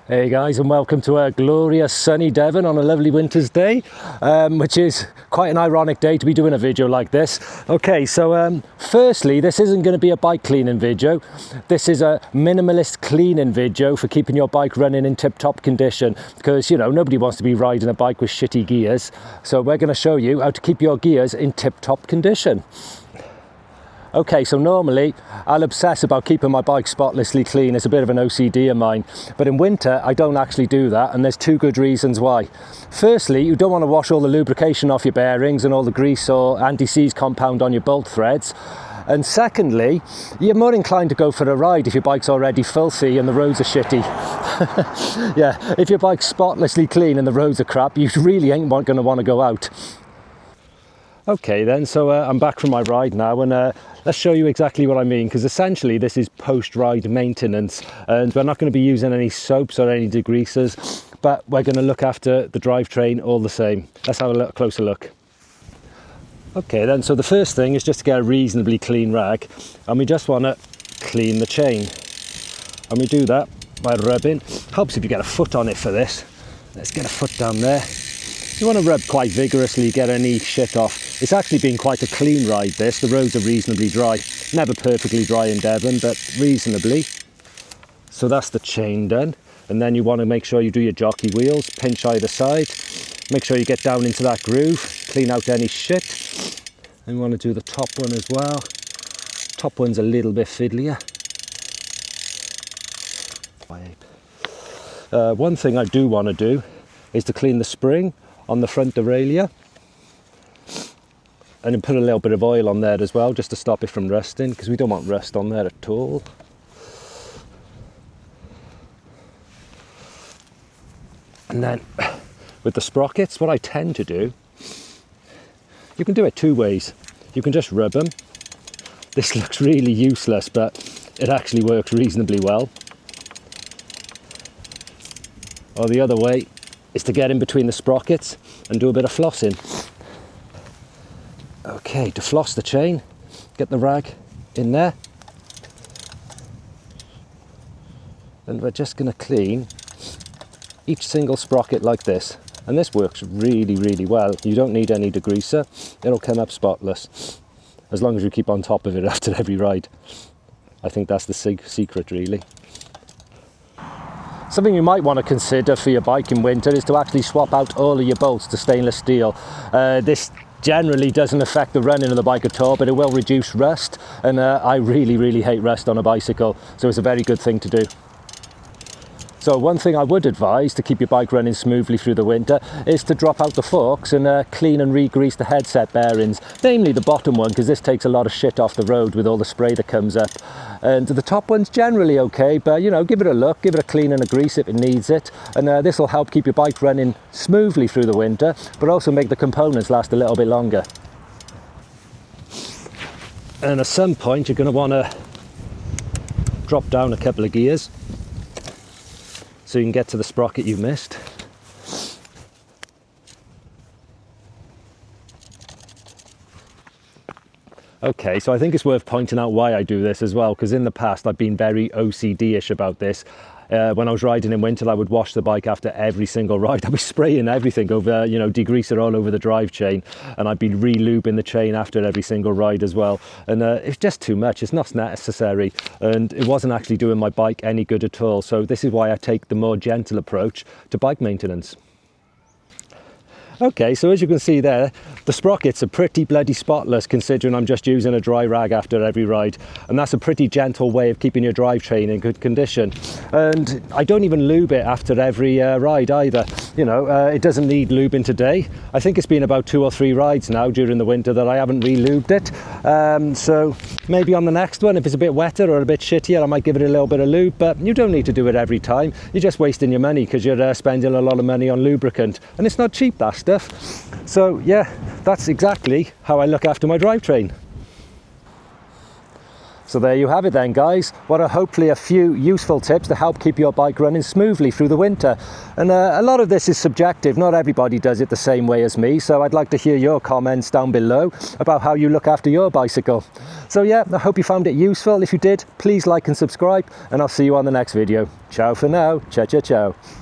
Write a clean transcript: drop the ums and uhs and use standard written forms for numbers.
Hey guys, and welcome to a glorious sunny Devon on a lovely winter's day, which is quite an ironic day to be doing a video like this. Okay, so firstly, this isn't going to be a bike cleaning video. This is a minimalist cleaning video for keeping your bike running in tip-top condition, because you know nobody wants to be riding a bike with shitty gears. So we're going to show you how to keep your gears in tip-top condition. Okay, so normally I'll obsess about keeping my bike spotlessly clean. It's a bit of an OCD of mine, but in winter I don't actually do that, and there's two good reasons why. Firstly, you don't want to wash all the lubrication off your bearings and all the grease or anti-seize compound on your bolt threads. And secondly, you're more inclined to go for a ride if your bike's already filthy and the roads are shitty. Yeah, if your bike's spotlessly clean and the roads are crap, you really ain't going to want to go out. Okay then, so I'm back from my ride now, and let's show you exactly what I mean, because essentially this is post-ride maintenance, and we're not going to be using any soaps or any degreasers, but we're going to look after the drivetrain all the same. Let's have a closer look. Okay then, so the first thing is just to get a reasonably clean rag, and we just want to clean the chain, and we do that by rubbing. Helps if you get a foot on it for this. Let's get a foot down there. You want to rub quite vigorously, get any shit off. It's actually been quite a clean ride this. The roads are reasonably dry. Never perfectly dry in Devon, but reasonably. So that's the chain done. And then you want to make sure you do your jockey wheels, pinch either side. Make sure you get down into that groove, clean out any shit. And you want to do the top one as well. Top one's a little bit fiddlier. One thing I do want to do is to clean the spring on the front derailleur, and then put a little bit of oil on there as well, just to stop it from rusting, because we don't want rust on there at all. And then with the sprockets, what I tend to do, you can do it two ways. You can just rub them. This looks really useless, but it actually works reasonably well. Or the other way is to get in between the sprockets and do a bit of flossing. Okay, to floss the chain, get the rag in there, and we're just going to clean each single sprocket like this, and this works really, really well. You don't need any degreaser, it'll come up spotless, as long as you keep on top of it after every ride. I think that's the secret, really. Something you might want to consider for your bike in winter is to actually swap out all of your bolts to stainless steel. This generally doesn't affect the running of the bike at all, but it will reduce rust, and I really, really hate rust on a bicycle, so it's a very good thing to do. So one thing I would advise to keep your bike running smoothly through the winter is to drop out the forks and clean and re-grease the headset bearings, namely the bottom one, because this takes a lot of shit off the road with all the spray that comes up. And the top one's generally okay, but you know, give it a look, give it a clean and a grease if it needs it, and this will help keep your bike running smoothly through the winter, but also make the components last a little bit longer. And at some point you're going to want to drop down a couple of gears so you can get to the sprocket you missed. Okay, so I think it's worth pointing out why I do this as well, because in the past I've been very OCD-ish about this. When I was riding in winter, I would wash the bike after every single ride. I'd be spraying everything over, you know, degreaser all over the drive chain, and I'd be re-lubing the chain after every single ride as well. And it's just too much. It's not necessary, and it wasn't actually doing my bike any good at all. So this is why I take the more gentle approach to bike maintenance. Okay, so as you can see there, the sprockets are pretty bloody spotless, considering I'm just using a dry rag after every ride, and that's a pretty gentle way of keeping your drivetrain in good condition. And I don't even lube it after every ride either. You know, it doesn't need lubing today. I think it's been about 2 or 3 rides now during the winter that I haven't re-lubed it. So maybe on the next one, if it's a bit wetter or a bit shittier, I might give it a little bit of lube, but you don't need to do it every time. You're just wasting your money, because you're spending a lot of money on lubricant, and it's not cheap, that stuff. So yeah, that's exactly how I look after my drivetrain. So there you have it then, guys. What are hopefully a few useful tips to help keep your bike running smoothly through the winter. And a lot of this is subjective. Not everybody does it the same way as me. So I'd like to hear your comments down below about how you look after your bicycle. So yeah, I hope you found it useful. If you did, please like and subscribe, and I'll see you on the next video. Ciao for now. Ciao, ciao, ciao.